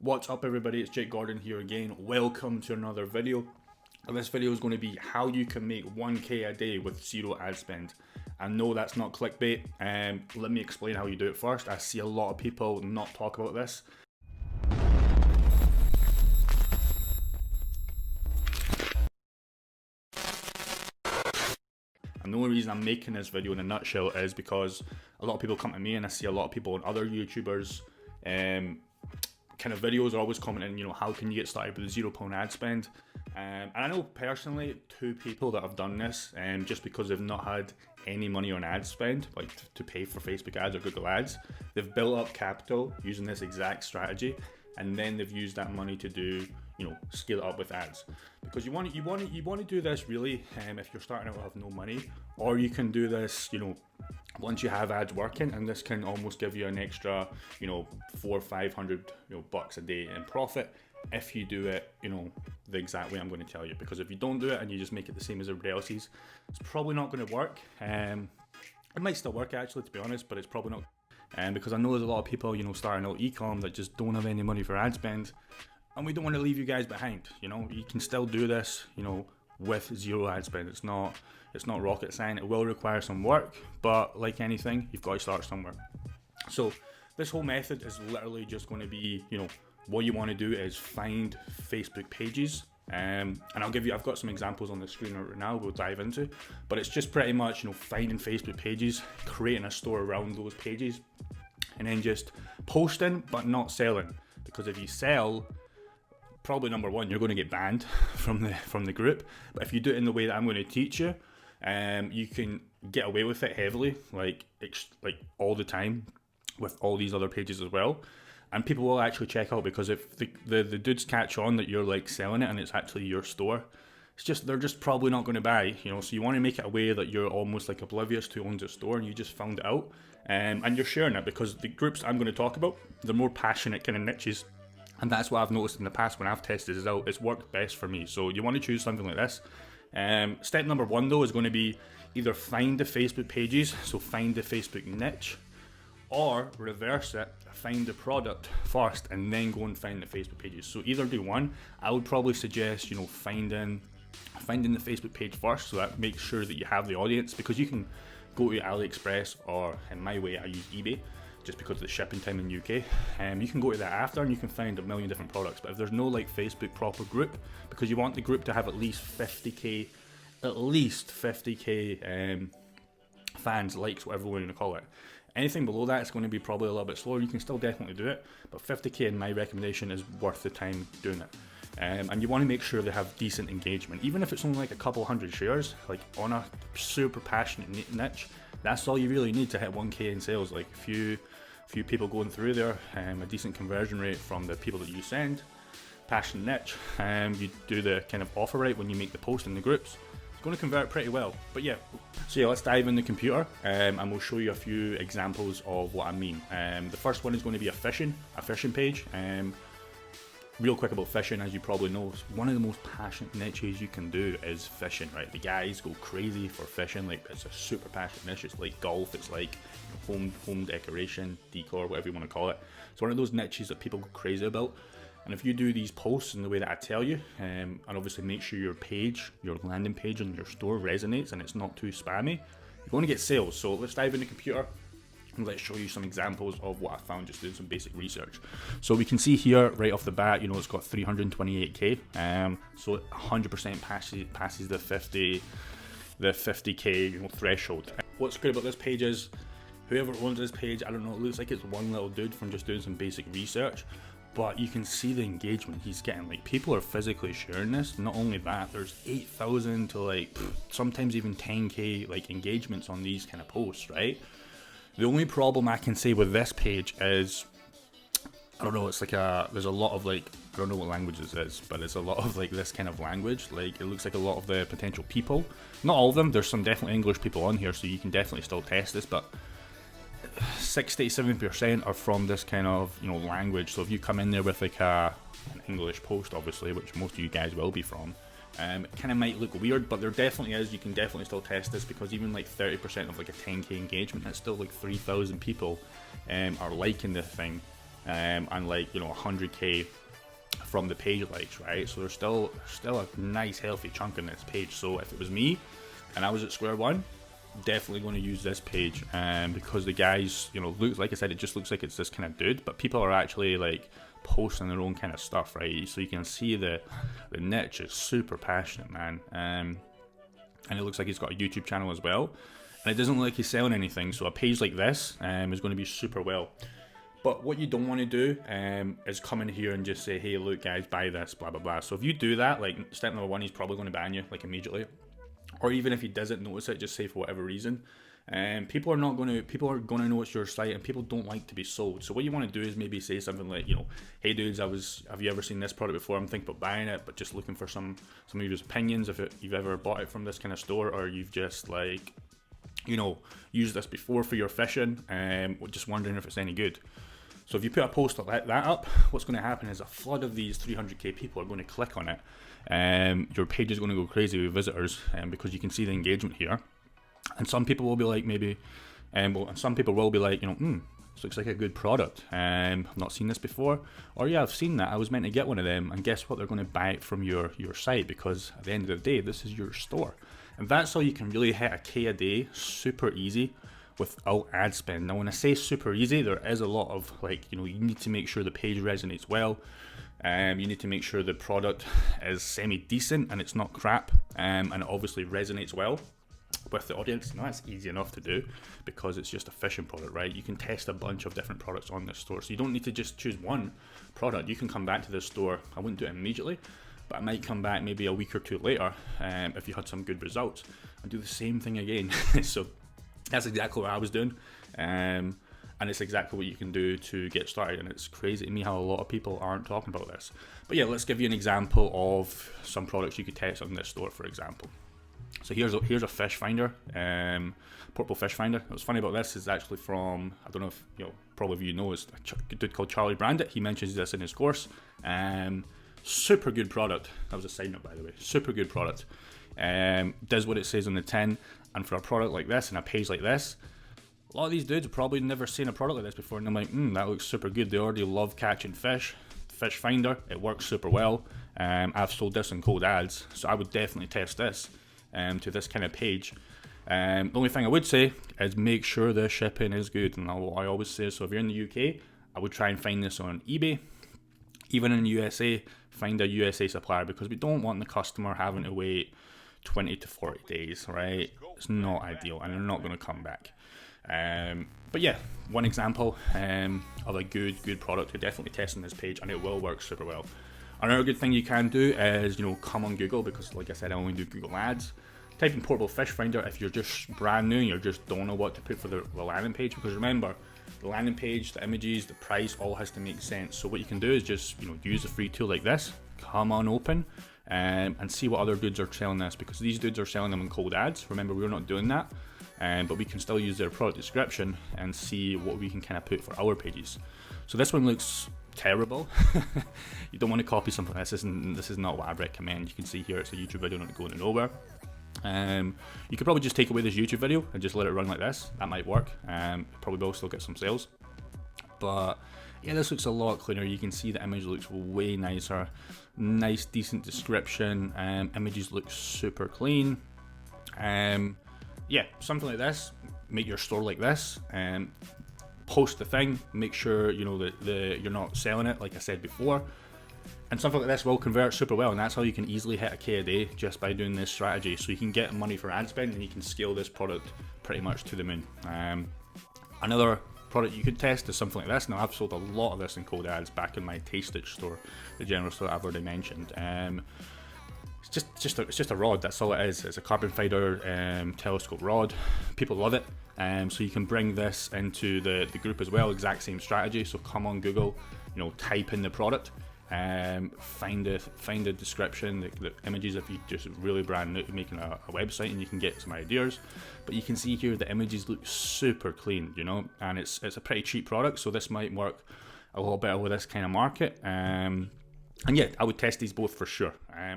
What's up everybody, it's Jake Gordon here again. Welcome to another video. This video is going to be how you can make 1k a day with zero ad spend. And no, that's not clickbait. Let me explain how you do it first. I see a lot of people not talk about this. And the only reason I'm making this video in a nutshell is because a lot of people come to me and I see a lot of people and other YouTubers kind of videos are always commenting, you know, how can you get started with a £0 ad spend? And I know personally 2 people that have done this just because they've not had any money on ad spend, like to pay for Facebook ads or Google ads. They've built up capital using this exact strategy, and then they've used that money to do, you know, scale it up with ads. Because you want to do this really if you're starting out with no money, or you can do this, you know, once you have ads working, and this can almost give you an extra, you know, 400 or 500, you know, bucks a day in profit if you do it, you know, the exact way I'm going to tell you. Because if you don't do it and you just make it the same as everybody else's, it's probably not going to work. It might still work actually, to be honest, but it's probably not. Because I know there's a lot of people, you know, starting out ecom that just don't have any money for ad spend, and we don't want to leave you guys behind. You know, you can still do this, you know, with zero ad spend. It's not rocket science. It will require some work, but like anything, you've got to start somewhere. So this whole method is literally just going to be, you know, what you want to do is find Facebook pages, and I've got some examples on the screen right now we'll dive into, but it's just pretty much, you know, finding Facebook pages, creating a store around those pages, and then just posting but not selling. Because if you sell, probably number one, you're going to get banned from the group. But if you do it in the way that I'm going to teach you, you can get away with it heavily, like all the time, with all these other pages as well. And people will actually check out, because if the dudes catch on that you're like selling it and it's actually your store, they're just probably not going to buy, you know. So you want to make it a way that you're almost like oblivious to who owns a store and you just found it out, and you're sharing it, because the groups I'm going to talk about, they're more passionate kind of niches. And that's what I've noticed in the past when I've tested this out. It's worked best for me. So you want to choose something like this. Step number 1 though is going to be either find the Facebook pages, so find the Facebook niche, or reverse it, find the product first and then go and find the Facebook pages. So either do one. I would probably suggest, you know, finding the Facebook page first, so that makes sure that you have the audience, because you can go to AliExpress, or in my way I use eBay, just because of the shipping time in UK. You can go to that after and you can find a million different products. But if there's no like Facebook proper group, because you want the group to have at least 50k fans, likes, whatever we want to call it. Anything below that is going to be probably a little bit slower. You can still definitely do it, but 50k in my recommendation is worth the time doing it. And you want to make sure they have decent engagement, even if it's only like a couple hundred shares, like on a super passionate niche. That's all you really need to hit 1k in sales. Like a few people going through there, a decent conversion rate from the people that you send, passionate niche, you do the kind of offer right when you make the post in the groups, it's going to convert pretty well. But yeah, so yeah, let's dive in the computer, and we'll show you a few examples of what I mean. The first one is going to be a fishing page. Real quick about fishing, as you probably know, one of the most passionate niches you can do is fishing, right? The guys go crazy for fishing, like it's a super passionate niche. It's like golf, it's like home decoration, decor, whatever you want to call it. It's one of those niches that people go crazy about. And if you do these posts in the way that I tell you, and obviously make sure your landing page on your store resonates and it's not too spammy, you're going to get sales. So let's dive into the computer and let's show you some examples of what I found just doing some basic research. So we can see here right off the bat, you know, it's got 328k, so 100% passes the 50k, you know, threshold. What's good about this page is, whoever owns this page, I don't know, it looks like it's one little dude from just doing some basic research, but you can see the engagement he's getting. Like, people are physically sharing this. Not only that, there's 8,000 to like sometimes even 10k like engagements on these kind of posts, right? The only problem I can say with this page is, I don't know, it's like there's a lot of like, I don't know what language this is, but it's a lot of like this kind of language. Like, it looks like a lot of the potential people, not all of them, there's some definitely English people on here, so you can definitely still test this, but 60-70% are from this kind of, you know, language. So if you come in there with like an English post, obviously, which most of you guys will be from, it kind of might look weird, but there definitely is. You can definitely still test this, because even like 30% of like a 10k engagement, that's still like 3,000 people are liking the thing. and like 100k from the page likes, right? So there's still a nice healthy chunk in this page. So if it was me and I was at square one, definitely going to use this page, because the guys, looks, like I said, it just looks like it's this kind of dude, but people are actually like posting their own kind of stuff, right? So you can see the niche is super passionate, man. And it looks like he's got a YouTube channel as well, and it doesn't look like he's selling anything. So a page like this is going to be super well. But what you don't want to do is come in here and just say, hey, look guys, buy this, blah blah blah. So if you do that, like step number one, he's probably going to ban you like immediately. Or even if he doesn't notice it, just say for whatever reason. People are going to know it's your site, and people don't like to be sold. So what you want to do is maybe say something like, hey dudes, have you ever seen this product before? I'm thinking about buying it, but just looking for some of your opinions if you've ever bought it from this kind of store, or you've just like, used this before for your fishing, just wondering if it's any good. So if you put a post like that up, what's going to happen is a flood of these 300k people are going to click on it. Your page is going to go crazy with visitors, because you can see the engagement here. And some people will be like, and some people will be like, this looks like a good product. I've not seen this before. Or yeah, I've seen that. I was meant to get one of them. And guess what? They're going to buy it from your site, because at the end of the day, this is your store. And that's how you can really hit a K a day super easy without ad spend. Now when I say super easy, there is a lot of you need to make sure the page resonates well. You need to make sure the product is semi-decent and it's not crap, and it obviously resonates well with the audience. Now that's easy enough to do because it's just a fishing product, right? You can test a bunch of different products on this store, so you don't need to just choose one product. You can come back to this store. I wouldn't do it immediately, but I might come back maybe a week or two later, if you had some good results, and do the same thing again. So that's exactly what I was doing, and it's exactly what you can do to get started. And it's crazy to me how a lot of people aren't talking about this. But yeah, let's give you an example of some products you could test on this store, for example. So here's a fish finder, purple fish finder. What's funny about this is actually from, I don't know if probably you know, it's a dude called Charlie Brandit. He mentions this in his course. Super good product. That was a side note, by the way. Super good product. Does what it says on the tin. And for a product like this and a page like this, a lot of these dudes have probably never seen a product like this before, and I'm like, that looks super good. They already love catching fish. Fish finder, it works super well. I've sold this in cold ads, so I would definitely test this to this kind of page. The only thing I would say is make sure the shipping is good, and I always say, so if you're in the UK, I would try and find this on eBay. Even in the USA, find a USA supplier, because we don't want the customer having to wait 20 to 40 days, right? It's not ideal, and they're not going to come back. But yeah, one example of a good product to definitely test on this page, and it will work super well. Another good thing you can do is, come on Google, because like I said, I only do Google ads. Type in portable fish finder if you're just brand new and you just don't know what to put for the landing page, because remember, the landing page, the images, the price, all has to make sense. So what you can do is just use a free tool like this, come on open, and see what other dudes are selling this, because these dudes are selling them in cold ads. Remember, we're not doing that, but we can still use their product description and see what we can kind of put for our pages. So this one looks terrible. You don't want to copy something. This is not what I recommend. You can see here it's a YouTube video, not going nowhere. You could probably just take away this YouTube video and just let it run like this. That might work. Probably will still get some sales. But yeah, this looks a lot cleaner. You can see the image looks way nicer. Nice, decent description. Images look super clean. Yeah, something like this. Make your store like this. Post the thing. Make sure that you're not selling it, like I said before. And something like this will convert super well, and that's how you can easily hit a K a day just by doing this strategy. So you can get money for ad spend, and you can scale this product pretty much to the moon. Another product you could test is something like this. Now, I've sold a lot of this in cold ads back in my Taste Stitch store, the general store I've already mentioned. It's just a rod. That's all it is. It's a carbon fiber telescope rod. People love it. So you can bring this into the group as well. Exact same strategy. So come on Google, type in the product. Find the description, the images if you just really brand new making a website, and you can get some ideas. But you can see here the images look super clean, and it's a pretty cheap product, so this might work a little better with this kind of market. And yeah, I would test these both for sure.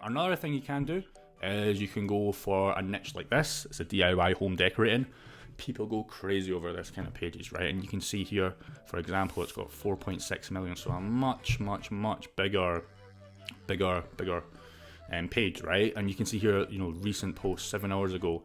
Another thing you can do is you can go for a niche like this. It's a DIY home decorating. people go crazy over this kind of pages, right? And you can see here, for example, it's got 4.6 million, so a much bigger page, right? And you can see here, you know, recent posts 7 hours ago,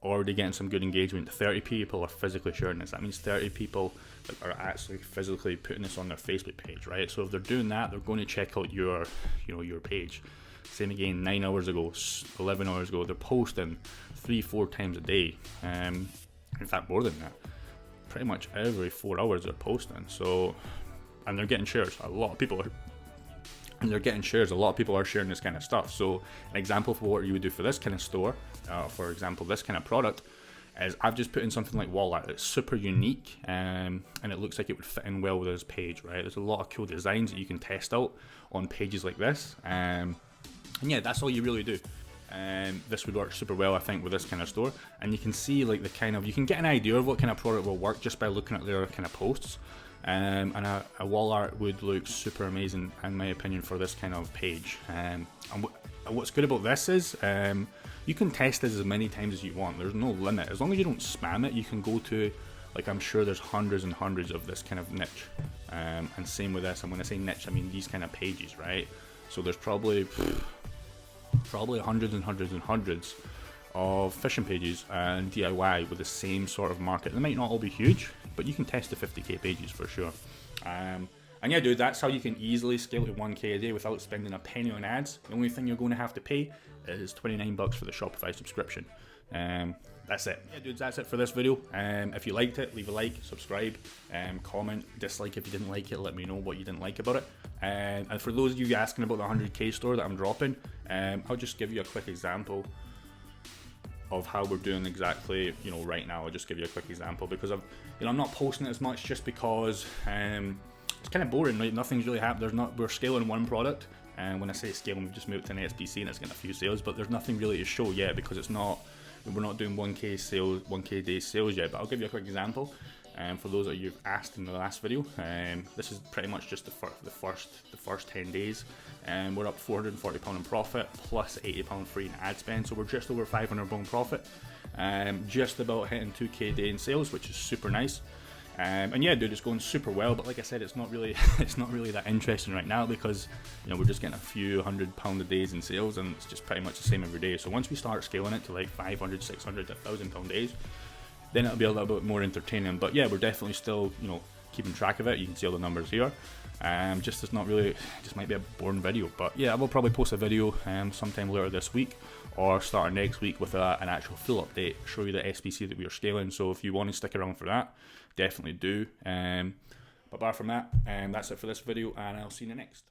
already getting some good engagement. 30 people are physically sharing this. That means 30 people are actually physically putting this on their Facebook page, right? So if they're doing that, they're going to check out your, you know, your page. Same again, 9 hours ago, 11 hours ago, they're posting 3-4 times a day. In fact, more than that. Pretty much every 4 hours they're posting. So, and they're getting shares. A lot of people are. And they're getting shares. A lot of people are sharing this kind of stuff. So an example for what you would do for this kind of store, for example, this kind of product, is I've just put in something like wall art. It's super unique, and it looks like it would fit in well with this page, right? There's a lot of cool designs that you can test out on pages like this. And yeah, that's all you really do. This would work super well, I think, with this kind of store. And you can see like the kind of, you can get an idea of what kind of product will work just by looking at their kind of posts. And a wall art would look super amazing, in my opinion, for this kind of page. And what's good about this is you can test this as many times as you want. There's no limit. As long as you don't spam it, you can go to, like, I'm sure there's hundreds and hundreds of this kind of niche. And same with this. And when I say niche, I mean these kind of pages, right? So there's probably hundreds and hundreds and hundreds of fishing pages and DIY with the same sort of market. They might not all be huge, but you can test the 50k pages for sure. And yeah, dude, that's how you can easily scale to 1k a day without spending a penny on ads. The only thing you're going to have to pay is $29 for the Shopify subscription. That's it. Yeah, dudes, that's it for this video. If you liked it, leave a like, subscribe, comment, dislike if you didn't like it, let me know what you didn't like about it. And for those of you asking about the 100k store that I'm dropping, I'll just give you a quick example of how we're doing exactly, you know, right now. I'll just give you a quick example because I'm not posting it as much just because it's kind of boring, right? Nothing's really happened. We're scaling one product, and when I say scaling, we've just moved to an SPC and it's getting a few sales, but there's nothing really to show yet because we're not doing 1k sales, 1k day sales yet. But I'll give you a quick example. For those that you've asked in the last video, this is pretty much just the first 10 days. We're up £440 in profit plus £80 free in ad spend, so we're just over £500 profit. Just about hitting 2k a day in sales, which is super nice. And yeah, dude, it's going super well. But like I said, it's not really that interesting right now because, you know, we're just getting a few £100 a days in sales, and it's just pretty much the same every day. So once we start scaling it to like 500, 600, £1,000 days, then it'll be a little bit more entertaining. But yeah, we're definitely still, you know, keeping track of it. You can see all the numbers here. Just might be a boring video. But yeah, I will probably post a video sometime later this week or start next week with an actual full update, show you the SPC that we are scaling. So if you want to stick around for that, definitely do. But apart from that, that's it for this video, and I'll see you in the next.